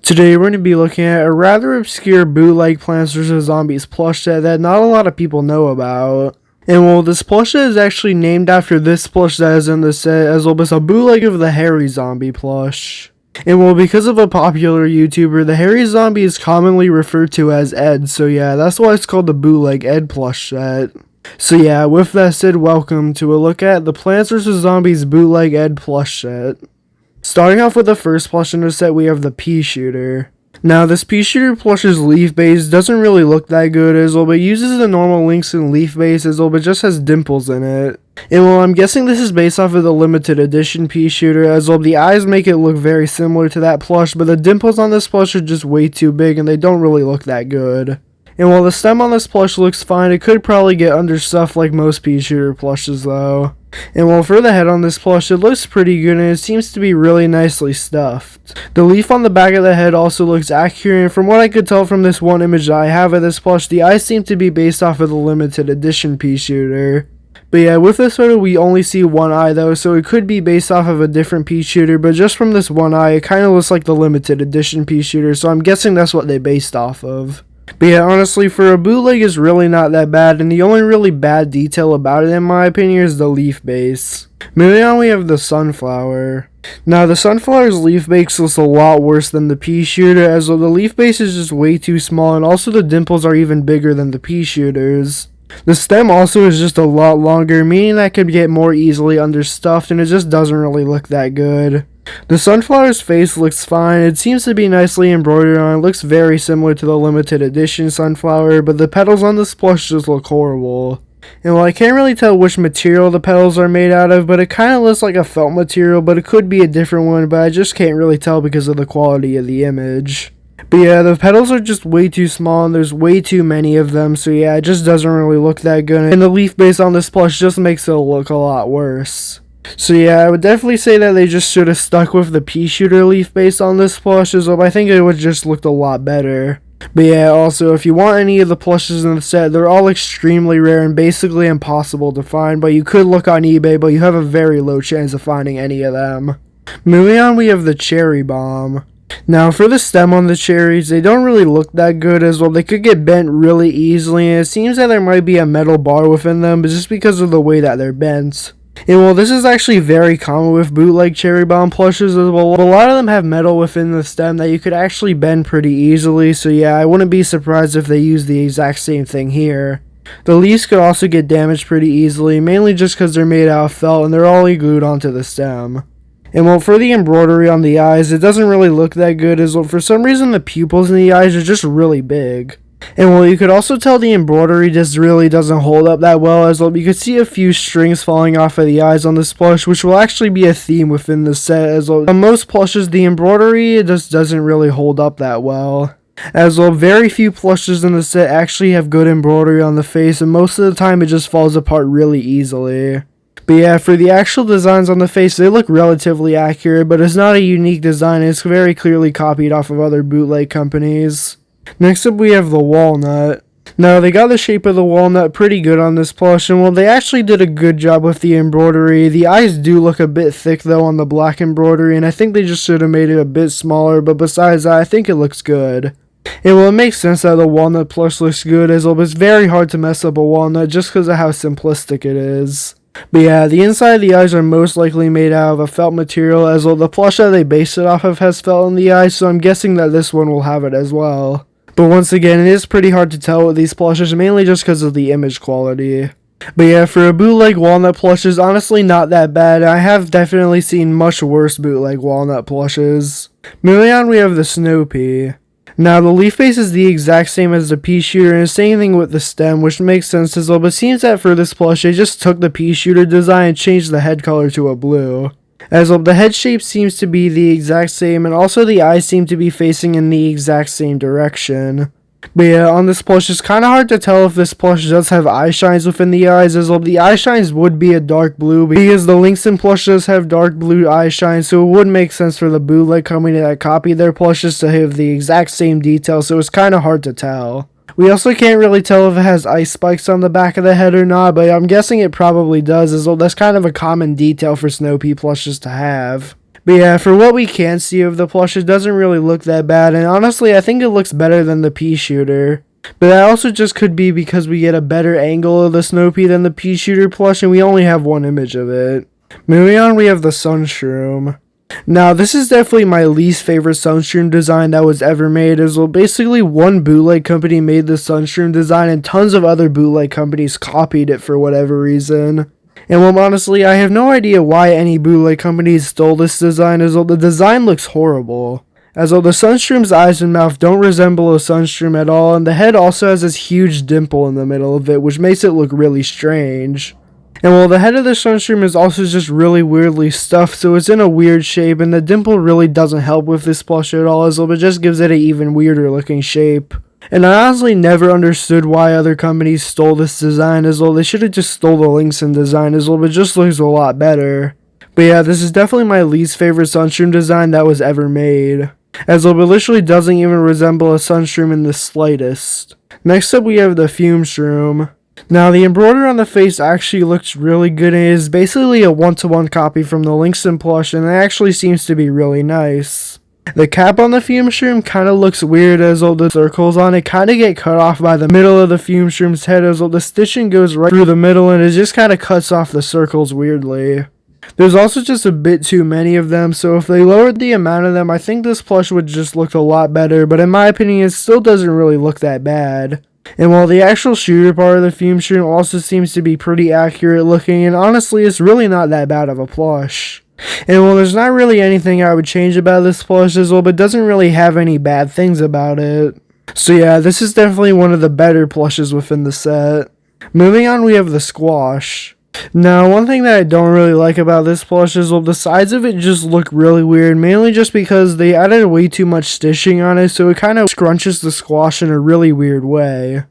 Today we're going to be looking at a rather obscure bootleg Plants vs. Zombies plush set that not a lot of people know about. And well, this plush set is actually named after this plush that is in the set, as well as a bootleg of the Hairy Zombie plush. And well, because of a popular YouTuber, the Hairy Zombie is commonly referred to as Ed, so yeah, that's why it's called the bootleg Ed plush set. So yeah, with that said, welcome to a look at the Plants vs. Zombies bootleg Ed plush set. Starting off with the first plush in the set, we have the Peashooter. Now, this Peashooter plush's leaf base doesn't really look that good as well, but uses the normal links in leaf base as well, but just has dimples in it. And well, I'm guessing this is based off of the limited edition Peashooter as well. The eyes make it look very similar to that plush, but the dimples on this plush are just way too big and they don't really look that good. And while the stem on this plush looks fine, it could probably get understuffed like most Peashooter plushes though. And while for the head on this plush, it looks pretty good and it seems to be really nicely stuffed. The leaf on the back of the head also looks accurate, and from what I could tell from this one image that I have of this plush, the eyes seem to be based off of the limited edition Peashooter. But yeah, with this photo we only see one eye though, so it could be based off of a different Peashooter, but just from this one eye, it kind of looks like the limited edition Peashooter, so I'm guessing that's what they based off of. But yeah, honestly, for a bootleg, it's really not that bad, and the only really bad detail about it, in my opinion, is the leaf base. Moving on, we have the Sunflower. Now, the Sunflower's leaf base looks a lot worse than the Peashooter, as though the leaf base is just way too small, and also the dimples are even bigger than the Peashooter's. The stem also is just a lot longer, meaning that it could get more easily understuffed, and it just doesn't really look that good. The Sunflower's face looks fine, it seems to be nicely embroidered on, it looks very similar to the limited edition Sunflower, but the petals on this plush just look horrible. And while I can't really tell which material the petals are made out of, but it kind of looks like a felt material, but it could be a different one, but I just can't really tell because of the quality of the image. But yeah, the petals are just way too small and there's way too many of them, so yeah, it just doesn't really look that good, and the leaf base on this plush just makes it look a lot worse. So yeah, I would definitely say that they just should have stuck with the Peashooter leaf base on this plush as well. I think it would just looked a lot better. But yeah, also, if you want any of the plushes in the set, they're all extremely rare and basically impossible to find, but you could look on eBay, but you have a very low chance of finding any of them. Moving on, we have the Cherry Bomb. Now, for the stem on the cherries, they don't really look that good as well. They could get bent really easily, and it seems that there might be a metal bar within them, but just because of the way that they're bent. And well, this is actually very common with bootleg Cherry Bomb plushes as well. A lot of them have metal within the stem that you could actually bend pretty easily, so yeah, I wouldn't be surprised if they use the exact same thing here. The leaves could also get damaged pretty easily, mainly just because they're made out of felt and they're all glued onto the stem. And well, for the embroidery on the eyes, it doesn't really look that good as well. For some reason, the pupils in the eyes are just really big. And well, you could also tell the embroidery just really doesn't hold up that well as well. You could see a few strings falling off of the eyes on this plush, which will actually be a theme within the set as well. On most plushes, the embroidery just doesn't really hold up that well. As well, very few plushes in the set actually have good embroidery on the face, and most of the time it just falls apart really easily. But yeah, for the actual designs on the face, they look relatively accurate, but it's not a unique design, it's very clearly copied off of other bootleg companies. Next up, we have the Walnut. Now, they got the shape of the walnut pretty good on this plush, and well, they actually did a good job with the embroidery. The eyes do look a bit thick though on the black embroidery, and I think they just should have made it a bit smaller, but besides that, I think it looks good. And well, it makes sense that the walnut plush looks good as well, but it's very hard to mess up a walnut just because of how simplistic it is. But yeah, the inside of the eyes are most likely made out of a felt material, as well the plush that they based it off of has felt in the eyes, so I'm guessing that this one will have it as well. But once again, it is pretty hard to tell with these plushes, mainly just because of the image quality. But yeah, for a bootleg walnut plush is honestly not that bad. I have definitely seen much worse bootleg walnut plushes. Moving on, we have the Snow Pea. Now, the leaf base is the exact same as the Peashooter, and same thing with the stem, which makes sense as well, but it seems that for this plush, they just took the Peashooter design and changed the head color to a blue. As well, the head shape seems to be the exact same, and also the eyes seem to be facing in the exact same direction. But yeah, on this plush, it's kind of hard to tell if this plush does have eye shines within the eyes, as well the eye shines would be a dark blue, because the Links in plush does have dark blue eye shines, so it would make sense for the bootleg company that copied their plushes to have the exact same detail, so it's kind of hard to tell. We also can't really tell if it has ice spikes on the back of the head or not, but I'm guessing it probably does, as well that's kind of a common detail for Snow Pea plushes to have. But yeah, for what we can see of the plush, it doesn't really look that bad, and honestly, I think it looks better than the Peashooter. But that also just could be because we get a better angle of the Snoopy than the Peashooter plush, and we only have one image of it. Moving on, we have the Sunroom. Now, this is definitely my least favorite Sunroom design that was ever made, as well basically one bootleg company made the Sunroom design and tons of other bootleg companies copied it for whatever reason. And well, honestly, I have no idea why any bootleg companies stole this design, as though the design looks horrible. As though the Sunroom's eyes and mouth don't resemble a Sunroom at all, and the head also has this huge dimple in the middle of it, which makes it look really strange. And well, the head of the Sunroom is also just really weirdly stuffed, so it's in a weird shape, and the dimple really doesn't help with this plush at all, as though it just gives it an even weirder looking shape. And I honestly never understood why other companies stole this design, as though they should have just stole the Linkson design, as though it just looks a lot better. But yeah, this is definitely my least favorite Sunroom design that was ever made, as though it literally doesn't even resemble a Sunroom in the slightest. Next up, we have the Fum Shroom. Now, the embroidery on the face actually looks really good, and it is basically a one-to-one copy from the Linkson plush, and it actually seems to be really nice. The cap on the Fum Shroom kind of looks weird, as though the circles on it kind of get cut off by the middle of the Fum Shroom's head, as though the stitching goes right through the middle, and it just kind of cuts off the circles weirdly. There's also just a bit too many of them, so if they lowered the amount of them, I think this plush would just look a lot better, but in my opinion, it still doesn't really look that bad. And while the actual shooter part of the Fum Shroom also seems to be pretty accurate looking, and honestly, it's really not that bad of a plush. And while there's not really anything I would change about this plush as well, but it doesn't really have any bad things about it. So yeah, this is definitely one of the better plushes within the set. Moving on, we have the Squash. Now, one thing that I don't really like about this plush is, well, the sides of it just look really weird, mainly just because they added way too much stitching on it, so it kind of scrunches the Squash in a really weird way.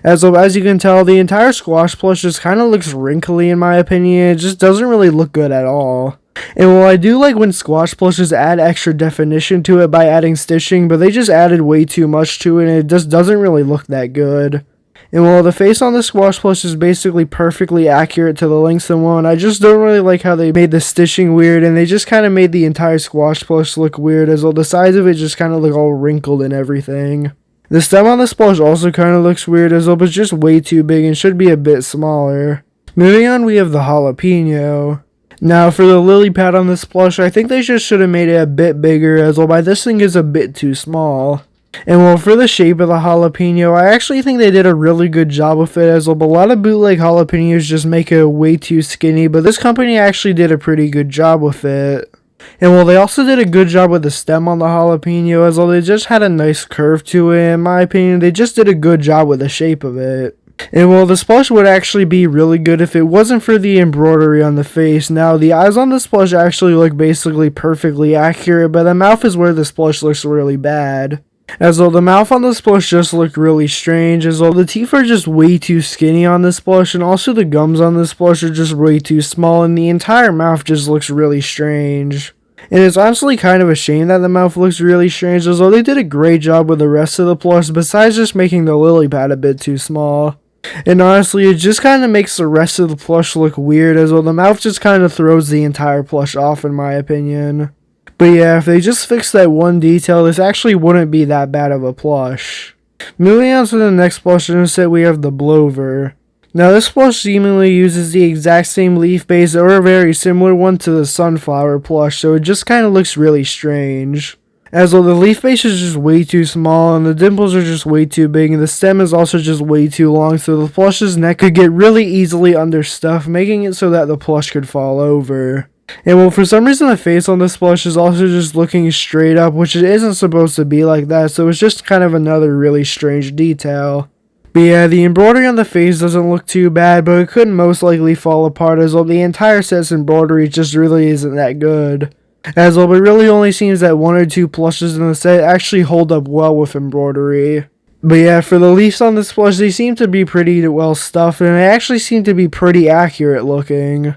As you can tell, the entire Squash plush just kind of looks wrinkly in my opinion. It just doesn't really look good at all. And while I do like when Squash plushes add extra definition to it by adding stitching, but they just added way too much to it, and it just doesn't really look that good. And while the face on the Squash plush is basically perfectly accurate to the Linkson one, I just don't really like how they made the stitching weird, and they just kind of made the entire Squash plush look weird, as well the sides of it just kind of look all wrinkled and everything. The stem on this plush also kind of looks weird, as well it's just way too big and should be a bit smaller. Moving on, we have the Jalapeno. Now, for the lily pad on this plush, I think they just should have made it a bit bigger, as well this thing is a bit too small. And well, for the shape of the jalapeno, I actually think they did a really good job with it, as well, but a lot of bootleg jalapenos just make it way too skinny, but this company actually did a pretty good job with it. And well, they also did a good job with the stem on the jalapeno, as well they just had a nice curve to it. In my opinion, they just did a good job with the shape of it. And well, this plush would actually be really good if it wasn't for the embroidery on the face. Now, the eyes on this plush actually look basically perfectly accurate, but the mouth is where this plush looks really bad. As though the mouth on this plush just looked really strange, as though the teeth are just way too skinny on this plush, and also the gums on this plush are just way too small, and the entire mouth just looks really strange. And it's honestly kind of a shame that the mouth looks really strange, as though they did a great job with the rest of the plush, besides just making the lily pad a bit too small. And honestly, it just kind of makes the rest of the plush look weird, as though the mouth just kind of throws the entire plush off in my opinion. But yeah, if they just fixed that one detail, this actually wouldn't be that bad of a plush. Moving on to the next plush in the set, we have the Blover. Now, this plush seemingly uses the exact same leaf base or a very similar one to the sunflower plush, so it just kind of looks really strange. As though the leaf base is just way too small, and the dimples are just way too big, and the stem is also just way too long, so the plush's neck could get really easily understuffed, making it so that the plush could fall over. And well, for some reason the face on this plush is also just looking straight up, which it isn't supposed to be like that, so it's just kind of another really strange detail. But yeah, the embroidery on the face doesn't look too bad, but it could most likely fall apart, as well the entire set's embroidery just really isn't that good. As well, it really only seems that one or two plushes in the set actually hold up well with embroidery. But yeah, for the leaves on this plush, they seem to be pretty well stuffed, and they actually seem to be pretty accurate looking.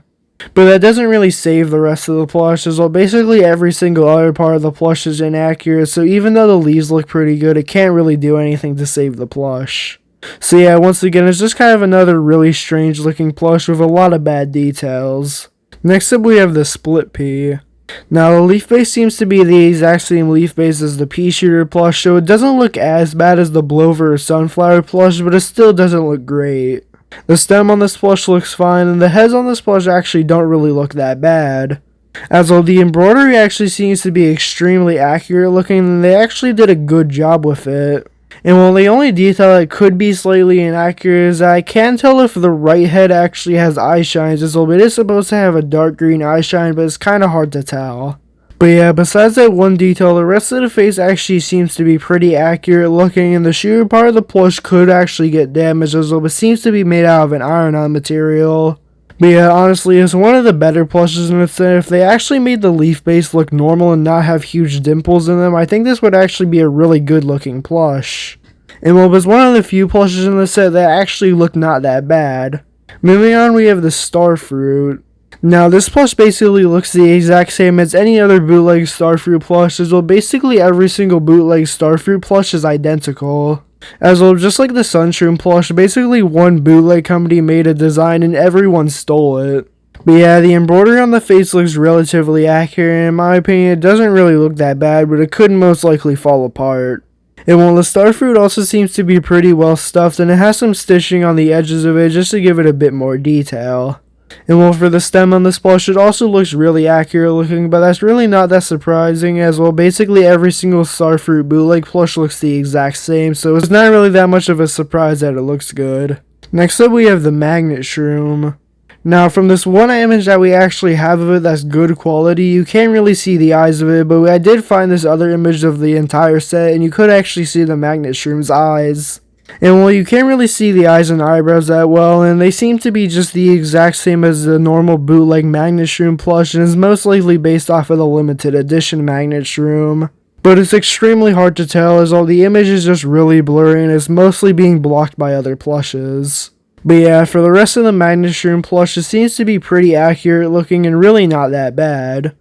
But that doesn't really save the rest of the plush, as well basically every single other part of the plush is inaccurate, so even though the leaves look pretty good, it can't really do anything to save the plush. So yeah, once again, it's just kind of another really strange looking plush with a lot of bad details. Next up, we have the Split Pea. Now the leaf base seems to be the exact same leaf base as the Peashooter plush, so it doesn't look as bad as the Blover or Sunflower plush, but it still doesn't look great. The stem on this plush looks fine, and the heads on this plush actually don't really look that bad. As though the embroidery actually seems to be extremely accurate looking, and they actually did a good job with it. And while the only detail that could be slightly inaccurate is that I can't tell if the right head actually has eye shines, as though it is supposed to have a dark green eye shine, but it's kind of hard to tell. But yeah, besides that one detail, the rest of the face actually seems to be pretty accurate looking, and the shooter part of the plush could actually get damaged, as though it seems to be made out of an iron-on material. But yeah, honestly, it's one of the better plushes in the set. If they actually made the leaf base look normal and not have huge dimples in them, I think this would actually be a really good looking plush. And well, it's one of the few plushes in the set that actually look not that bad. Moving on, we have the Starfruit. Now, this plush basically looks the exact same as any other bootleg Starfruit plush, as well basically every single bootleg Starfruit plush is identical. As well, just like the Sunroom plush, basically one bootleg company made a design and everyone stole it. But yeah, the embroidery on the face looks relatively accurate, and in my opinion it doesn't really look that bad, but it could most likely fall apart. And while the Starfruit also seems to be pretty well stuffed, and it has some stitching on the edges of it just to give it a bit more detail. And well, for the stem on this plush, it also looks really accurate looking, but that's really not that surprising, as well basically every single Starfruit bootleg plush looks the exact same, so it's not really that much of a surprise that it looks good. Next up, we have the Magnet Shroom. Now, from this one image that we actually have of it that's good quality, you can't really see the eyes of it, but I did find this other image of the entire set, and you could actually see the Magnet Shroom's eyes. And well, you can't really see the eyes and eyebrows that well, and they seem to be just the exact same as the normal bootleg Magnet Shroom plush, and is most likely based off of the limited edition Magnet Shroom. But it's extremely hard to tell, as all the image is just really blurry and is mostly being blocked by other plushes. But yeah, for the rest of the Magnet Shroom plush, it seems to be pretty accurate looking and really not that bad.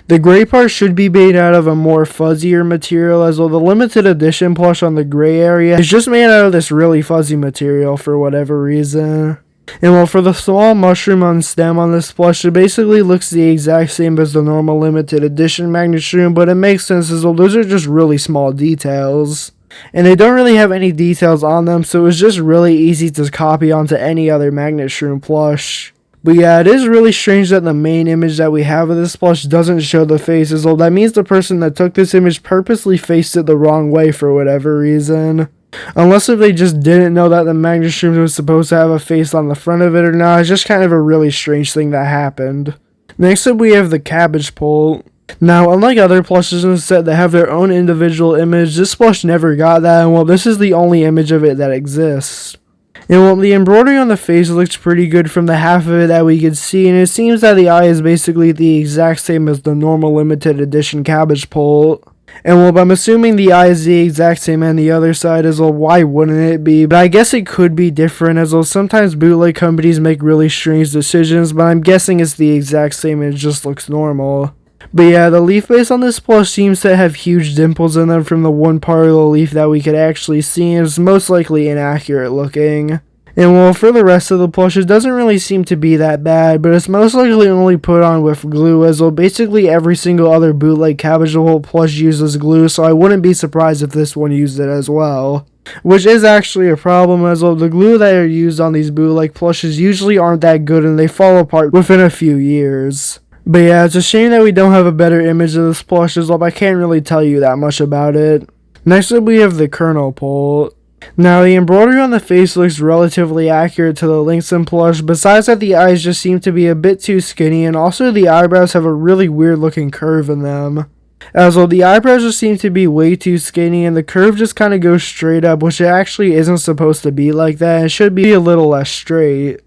The gray part should be made out of a more fuzzier material, as though the limited edition plush on the gray area is just made out of this really fuzzy material for whatever reason. And well, for the small mushroom on stem on this plush, it basically looks the exact same as the normal limited edition Magnet Shroom, but it makes sense as though those are just really small details. And they don't really have any details on them, so it's just really easy to copy onto any other Magnet Shroom plush. But yeah, it is really strange that the main image that we have of this plush doesn't show the face, as well that means the person that took this image purposely faced it the wrong way for whatever reason. Unless if they just didn't know that the Magnet Shroom was supposed to have a face on the front of it or not, it's just kind of a really strange thing that happened. Next up, we have the Cabbage Pole. Now, unlike other plushes in the set that have their own individual image, this plush never got that, and well, this is the only image of it that exists. And well, the embroidery on the face looks pretty good from the half of it that we could see, and it seems that the eye is basically the exact same as the normal limited edition Cabbage Pole. And well, I'm assuming the eye is the exact same on the other side, as well, why wouldn't it be? But I guess it could be different, as well sometimes bootleg companies make really strange decisions, but I'm guessing it's the exact same and it just looks normal. But yeah, the leaf base on this plush seems to have huge dimples in them from the one part of the leaf that we could actually see, and is most likely inaccurate looking. And well, for the rest of the plush, it doesn't really seem to be that bad, but it's most likely only put on with glue, as well basically every single other bootleg Cabbage Pole plush uses glue, so I wouldn't be surprised if this one used it as well. Which is actually a problem, as well the glue that are used on these bootleg plushes usually aren't that good and they fall apart within a few years. But yeah, it's a shame that we don't have a better image of this plush, as well I can't really tell you that much about it. Next up, we have the Kernel Pole. Now, the embroidery on the face looks relatively accurate to the links in plush, besides that the eyes just seem to be a bit too skinny, and also the eyebrows have a really weird looking curve in them. As well, the eyebrows just seem to be way too skinny, and the curve just kind of goes straight up, which it actually isn't supposed to be like that, and it should be a little less straight.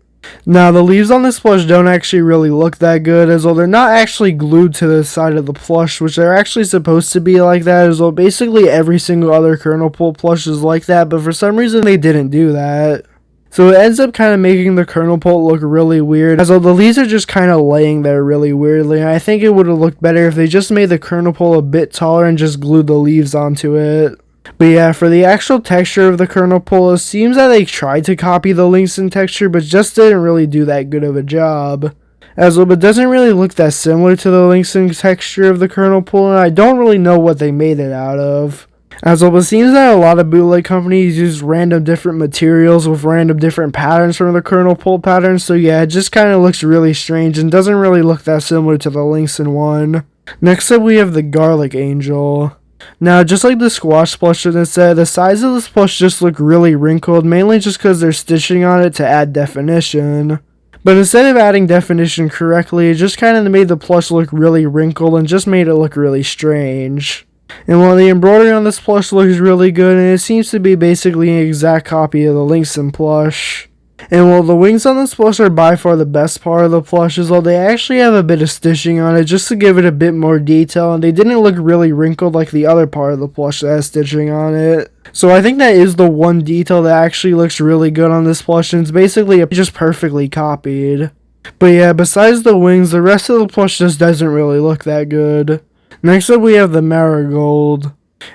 Now, the leaves on this plush don't actually really look that good, as well they're not actually glued to the side of the plush, which they're actually supposed to be like that, as well basically every single other Kernel Pole plush is like that, but for some reason they didn't do that. So it ends up kind of making the Kernel Pole look really weird, as though the leaves are just kind of laying there really weirdly, and I think it would have looked better if they just made the Kernel Pole a bit taller and just glued the leaves onto it. But yeah, for the actual texture of the Kernel Pole, it seems that they tried to copy the links in texture, but just didn't really do that good of a job. as well, but doesn't really look that similar to the links and texture of the Kernel Pole, and I don't really know what they made it out of. As well, it seems that a lot of bootleg companies use random different materials with random different patterns from the Kernel Pole pattern, so yeah, it just kind of looks really strange and doesn't really look that similar to the links in one. Next up, we have the Garlic Angel. Now, just like the squash plush in the set, the sides of this plush just look really wrinkled, mainly just because they're stitching on it to add definition. But instead of adding definition correctly, it just kind of made the plush look really wrinkled and just made it look really strange. And while the embroidery on this plush looks really good, and it seems to be basically an exact copy of the links in plush. And while the wings on this plush are by far the best part of the plush, is while they actually have a bit of stitching on it just to give it a bit more detail, and they didn't look really wrinkled like the other part of the plush that has stitching on it. So I think that is the one detail that actually looks really good on this plush, and it's basically just perfectly copied. But yeah, besides the wings, the rest of the plush just doesn't really look that good. Next up, we have the Marigold.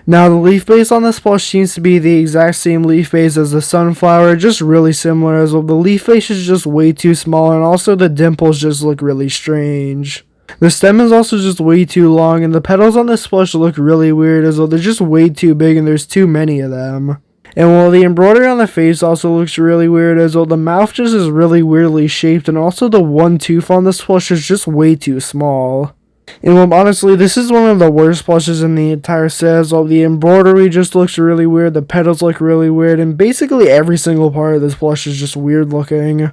Now, the leaf base on this plush seems to be the exact same leaf base as the sunflower, just really similar as well. The leaf base is just way too small, and also the dimples just look really strange. The stem is also just way too long, and the petals on this plush look really weird as well. They're just way too big, and there's too many of them. And while the embroidery on the face also looks really weird as well, the mouth just is really weirdly shaped, and also the one tooth on this plush is just way too small. And well, honestly, this is one of the worst plushes in the entire set as well. The embroidery just looks really weird, the petals look really weird, and basically every single part of this plush is just weird looking.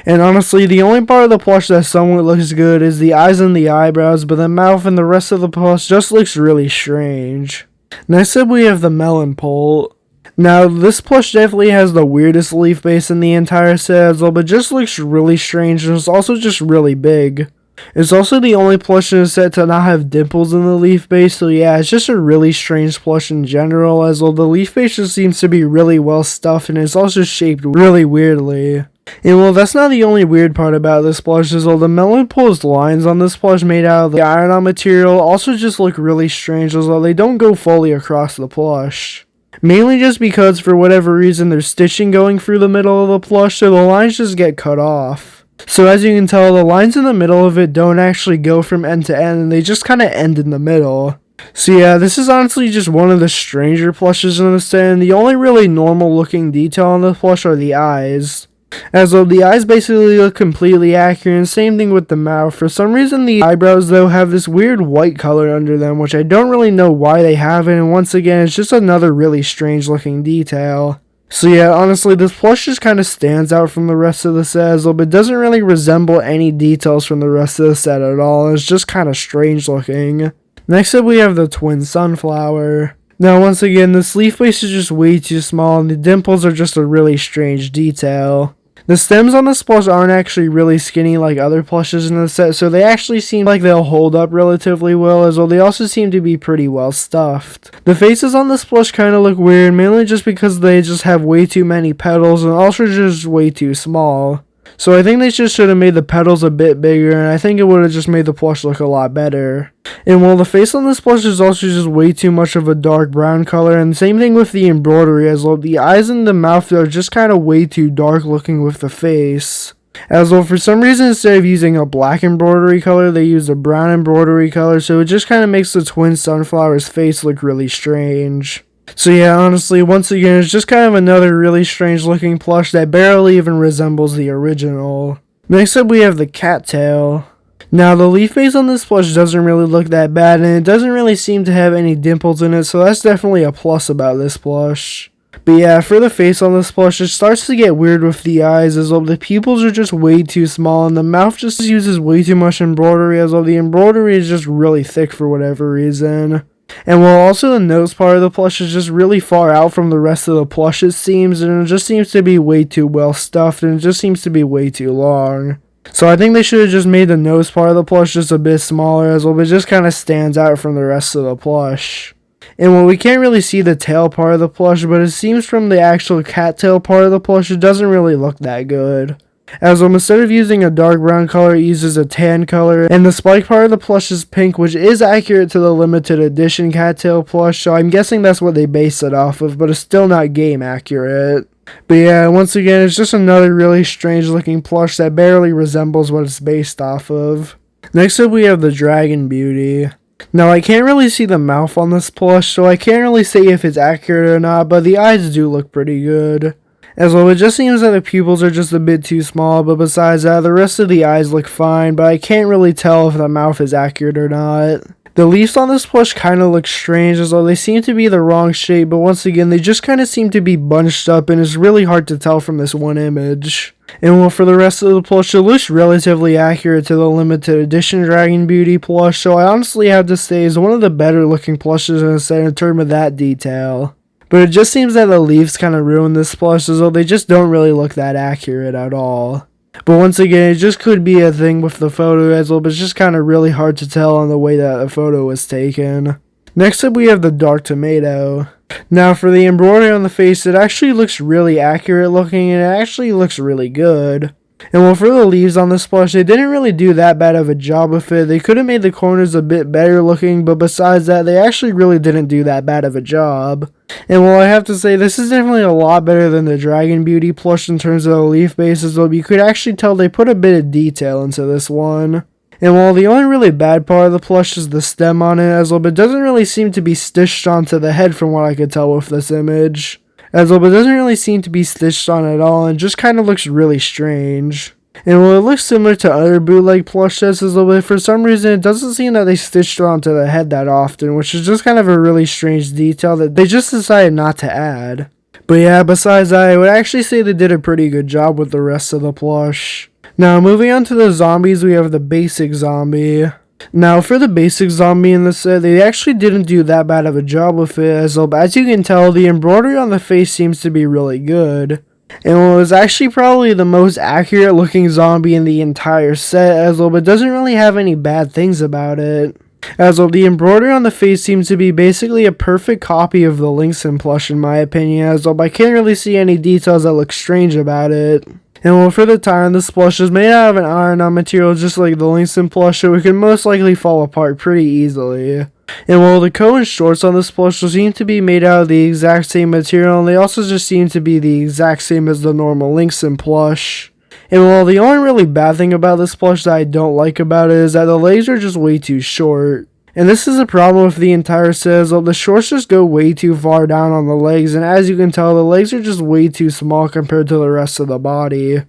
And honestly, the only part of the plush that somewhat looks good is the eyes and the eyebrows, but the mouth and the rest of the plush just looks really strange. Next up, we have the Melon Pole. Now, this plush definitely has the weirdest leaf base in the entire set as well, but just looks really strange, and it's also just really big. It's also the only plush in the set to not have dimples in the leaf base, so yeah, it's just a really strange plush in general, as well the leaf base just seems to be really well stuffed, and it's also shaped really weirdly. And well, that's not the only weird part about this plush, as well the Melon Pole's lines on this plush made out of the iron-on material also just look really strange, as well they don't go fully across the plush. Mainly just because, for whatever reason, there's stitching going through the middle of the plush, so the lines just get cut off. So as you can tell, the lines in the middle of it don't actually go from end to end, and they just kind of end in the middle. So yeah, this is honestly just one of the stranger plushes in the set, and the only really normal looking detail on the plush are the eyes. As though the eyes basically look completely accurate, and same thing with the mouth. For some reason, the eyebrows though have this weird white color under them, which I don't really know why they have it, and once again, it's just another really strange looking detail. So yeah, honestly, this plush just kind of stands out from the rest of the set as well, but doesn't really resemble any details from the rest of the set at all. It's just kind of strange looking. Next up, we have the Twin Sunflower. Now, once again, this leaf base is just way too small, and the dimples are just a really strange detail. The stems on this plush aren't actually really skinny like other plushes in the set, so they actually seem like they'll hold up relatively well, as well they also seem to be pretty well stuffed. The faces on this plush kind of look weird, mainly just because they just have way too many petals and also just way too small. So I think they just should have made the petals a bit bigger, and I think it would have just made the plush look a lot better. And while the face on this plush is also just way too much of a dark brown color, and same thing with the embroidery as well, the eyes and the mouth are just kind of way too dark looking with the face. As well, for some reason, instead of using a black embroidery color, they used a brown embroidery color, so it just kind of makes the Twin Sunflower's face look really strange. So yeah, honestly, once again, it's just kind of another really strange looking plush that barely even resembles the original. Next up, we have the Cattail. Now, the leaf base on this plush doesn't really look that bad, and it doesn't really seem to have any dimples in it, so that's definitely a plus about this plush. But yeah, for the face on this plush, it starts to get weird with the eyes, as well the pupils are just way too small, and the mouth just uses way too much embroidery, as well the embroidery is just really thick for whatever reason. And while also the nose part of the plush is just really far out from the rest of the plush, it seems, and it just seems to be way too well stuffed, and it just seems to be way too long. So I think they should have just made the nose part of the plush just a bit smaller as well, but it just kind of stands out from the rest of the plush. And while we can't really see the tail part of the plush, but it seems from the actual cattail part of the plush, it doesn't really look that good. As well, instead of using a dark brown color, it uses a tan color, and the spike part of the plush is pink, which is accurate to the limited edition cattail plush, so I'm guessing that's what they base it off of, but it's still not game accurate. But yeah, once again, it's just another really strange looking plush that barely resembles what it's based off of. Next up we have the Dragon Beauty. Now I can't really see the mouth on this plush, so I can't really say if it's accurate or not, but the eyes do look pretty good. As well, it just seems that the pupils are just a bit too small, but besides that, the rest of the eyes look fine, but I can't really tell if the mouth is accurate or not. The leaves on this plush kind of look strange, as though they seem to be the wrong shape, but once again, they just kind of seem to be bunched up, and it's really hard to tell from this one image. And well, for the rest of the plush, it looks relatively accurate to the limited edition Dragon Beauty plush, so I honestly have to say it's one of the better looking plushes in the set in terms of that detail. But it just seems that the leaves kind of ruin this plush, as though they just don't really look that accurate at all. But once again, it just could be a thing with the photo as well, but it's just kind of really hard to tell on the way that the photo was taken. Next up we have the Dark Tomato. Now for the embroidery on the face, it actually looks really accurate looking, and it actually looks really good. And well, for the leaves on this plush, they didn't really do that bad of a job with it. They could have made the corners a bit better looking, but besides that, they actually really didn't do that bad of a job. And well, I have to say, this is definitely a lot better than the Dragon Beauty plush in terms of the leaf bases, though you could actually tell they put a bit of detail into this one. And while the only really bad part of the plush is the stem on it as well, but it doesn't really seem to be stitched onto the head from what I could tell with this image. As well, but it doesn't really seem to be stitched on at all, and just kind of looks really strange. And while it looks similar to other bootleg plush sets as well, but for some reason it doesn't seem that they stitched it onto the head that often, which is just kind of a really strange detail that they just decided not to add. But yeah, besides that, I would actually say they did a pretty good job with the rest of the plush. Now, moving on to the zombies, we have the basic zombie. Now, for the basic zombie in the set, they actually didn't do that bad of a job with it, as you can tell, the embroidery on the face seems to be really good. And it was actually probably the most accurate looking zombie in the entire set, as well, but doesn't really have any bad things about it. As well, the embroidery on the face seems to be basically a perfect copy of the Lynx plush in my opinion, as well, but I can't really see any details that look strange about it. And well, for the time, this plush is made out of an iron-on material just like the Lynx plush, so it can most likely fall apart pretty easily. And while the coat and shorts on this plush seem to be made out of the exact same material, and they also just seem to be the exact same as the normal Lynx plush. And while the only really bad thing about this plush that I don't like about it is that the legs are just way too short. And this is a problem with the entire set, as the shorts just go way too far down on the legs, and as you can tell, the legs are just way too small compared to the rest of the body.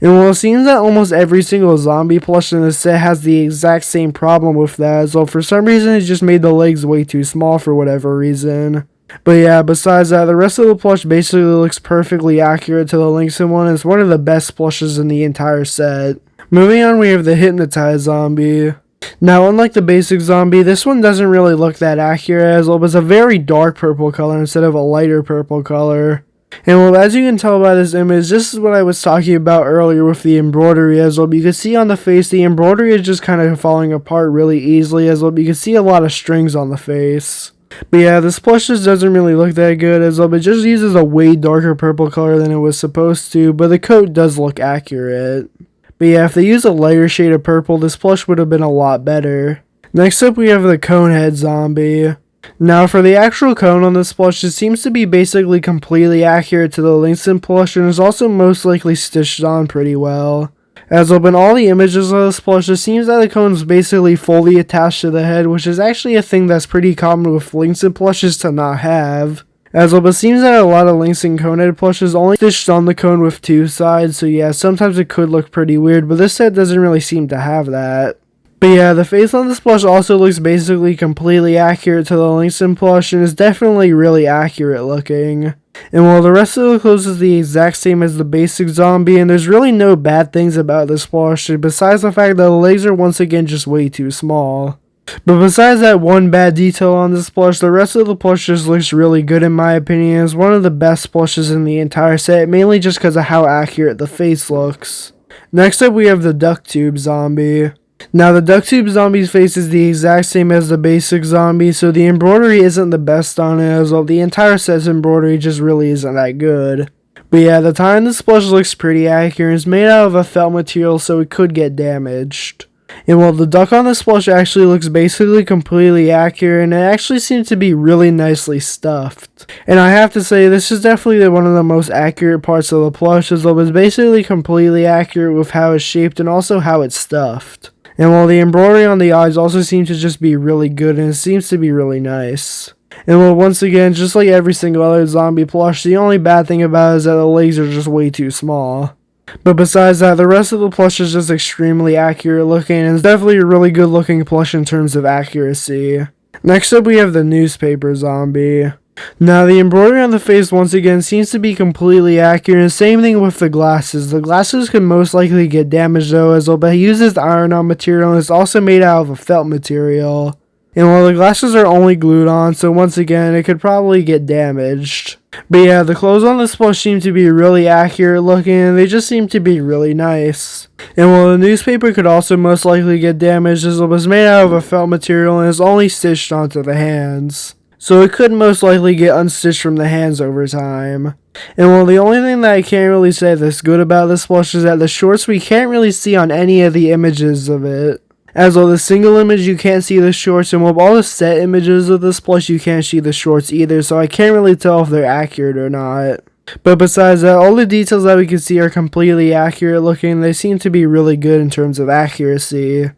And while it seems that almost every single zombie plush in the set has the exact same problem with that, so for some reason it just made the legs way too small for whatever reason. But yeah, besides that, the rest of the plush basically looks perfectly accurate to the Lynx one, and it's one of the best plushes in the entire set. Moving on, we have the Hypnotized zombie. Now, unlike the basic zombie, this one doesn't really look that accurate, as well, it's a very dark purple color instead of a lighter purple color. And well, as you can tell by this image, this is what I was talking about earlier with the embroidery as well. You can see on the face, the embroidery is just kind of falling apart really easily as well. You can see a lot of strings on the face. But yeah, this plush just doesn't really look that good as well. It just uses a way darker purple color than it was supposed to, but the coat does look accurate. But yeah, if they used a lighter shade of purple, this plush would have been a lot better. Next up, we have the Conehead zombie. Now, for the actual cone on this plush, it seems to be basically completely accurate to the Lynx plush, and is also most likely stitched on pretty well. As well, in all the images of this plush, it seems that the cone is basically fully attached to the head, which is actually a thing that's pretty common with Lynx plushes to not have. As well, but it seems that a lot of Lynx and Conehead plushes only stitched on the cone with two sides, so yeah, sometimes it could look pretty weird, but this set doesn't really seem to have that. But yeah, the face on this plush also looks basically completely accurate to the Lynx plush, and is definitely really accurate looking. And while the rest of the clothes is the exact same as the basic zombie, and there's really no bad things about this plush, besides the fact that the legs are once again just way too small. But besides that one bad detail on this plush, the rest of the plush just looks really good in my opinion. It's one of the best plushes in the entire set, mainly just because of how accurate the face looks. Next up, we have the Duct Tube zombie. Now, the Duct Tube zombie's face is the exact same as the basic zombie, so the embroidery isn't the best on it, as well the entire set's embroidery just really isn't that good. But yeah, the tie on this plush looks pretty accurate. It's made out of a felt material, so it could get damaged. And while the duck on this plush actually looks basically completely accurate, and it actually seems to be really nicely stuffed. And I have to say, this is definitely one of the most accurate parts of the plush, as it was basically completely accurate with how it's shaped and also how it's stuffed. And while the embroidery on the eyes also seems to just be really good, and it seems to be really nice. And well, once again, just like every single other zombie plush, the only bad thing about it is that the legs are just way too small. But besides that, the rest of the plush is just extremely accurate looking, and it's definitely a really good looking plush in terms of accuracy. Next up, we have the newspaper zombie. Now, the embroidery on the face once again seems to be completely accurate, and same thing with the glasses. The glasses could most likely get damaged though, as it uses iron-on material and it's also made out of a felt material. And while the glasses are only glued on, so once again, it could probably get damaged. But yeah, the clothes on this plush seem to be really accurate looking, and they just seem to be really nice. And while the newspaper could also most likely get damaged, as it was made out of a felt material and is only stitched onto the hands. So it could most likely get unstitched from the hands over time. And while the only thing that I can't really say that's good about this plush is that the shorts we can't really see on any of the images of it. As with the single image, you can't see the shorts, and with all the set images of this plush, you can't see the shorts either, so I can't really tell if they're accurate or not. But besides that, all the details that we can see are completely accurate looking. They seem to be really good in terms of accuracy.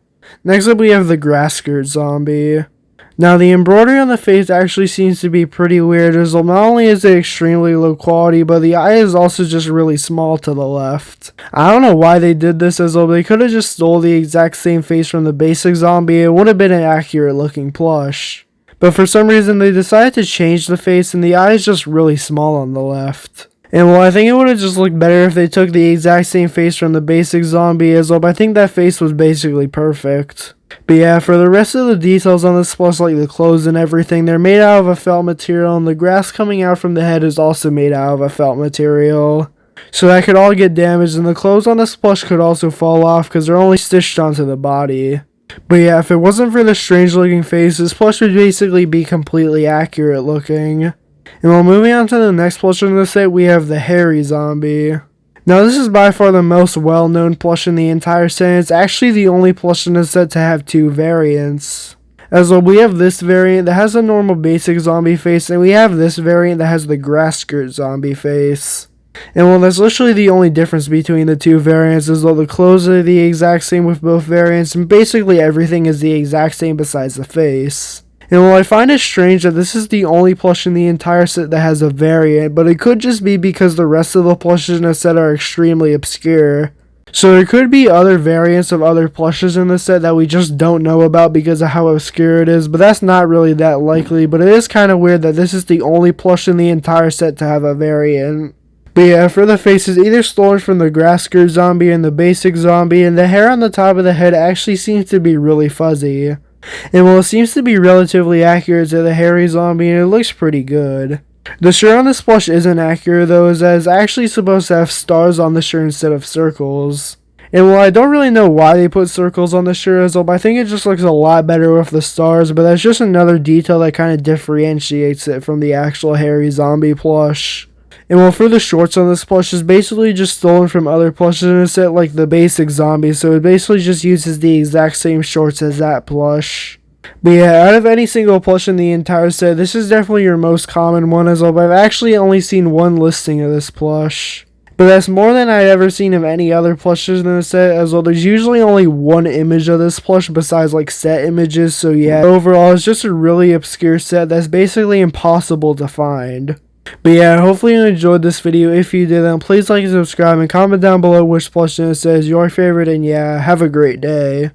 Next up, we have the grass skirt zombie. Now, the embroidery on the face actually seems to be pretty weird, as not only is it extremely low quality, but the eye is also just really small to the left. I don't know why they did this, as though they could have just stole the exact same face from the basic zombie. It would have been an accurate looking plush. But for some reason, they decided to change the face, and the eye is just really small on the left. And well, I think it would have just looked better if they took the exact same face from the basic zombie, as well, I think that face was basically perfect. But yeah, for the rest of the details on this plush, like the clothes and everything, they're made out of a felt material, and the grass coming out from the head is also made out of a felt material. So that could all get damaged, and the clothes on this plush could also fall off because they're only stitched onto the body. But yeah, if it wasn't for the strange looking face, this plush would basically be completely accurate looking. And while moving on to the next plush in the set, we have the hairy zombie. Now, this is by far the most well-known plush in the entire set, and it's actually the only plush in the set to have two variants. As well, we have this variant that has a normal basic zombie face, and we have this variant that has the grass skirt zombie face. And well, that's literally the only difference between the two variants, as though the clothes are the exact same with both variants, and basically everything is the exact same besides the face. And while I find it strange that this is the only plush in the entire set that has a variant, but it could just be because the rest of the plushes in the set are extremely obscure. So there could be other variants of other plushes in the set that we just don't know about because of how obscure it is, but that's not really that likely. But it is kind of weird that this is the only plush in the entire set to have a variant. But yeah, for the faces, either stolen from the grass skirt zombie and the basic zombie, and the hair on the top of the head actually seems to be really fuzzy. And while it seems to be relatively accurate to the hairy zombie, and it looks pretty good. The shirt on this plush isn't accurate though, as it's actually supposed to have stars on the shirt instead of circles. And while I don't really know why they put circles on the shirt as well, I think it just looks a lot better with the stars, but that's just another detail that kind of differentiates it from the actual hairy zombie plush. And well, for the shorts on this plush is basically just stolen from other plushes in the set, like the basic zombie, so it basically just uses the exact same shorts as that plush. But yeah, out of any single plush in the entire set, this is definitely your most common one as well, but I've actually only seen one listing of this plush. But that's more than I've ever seen of any other plushes in the set as well. There's usually only one image of this plush besides like set images, so yeah, overall it's just a really obscure set that's basically impossible to find. But yeah, hopefully you enjoyed this video. If you did, then please like and subscribe and comment down below which plush in it says your favorite, and yeah, have a great day.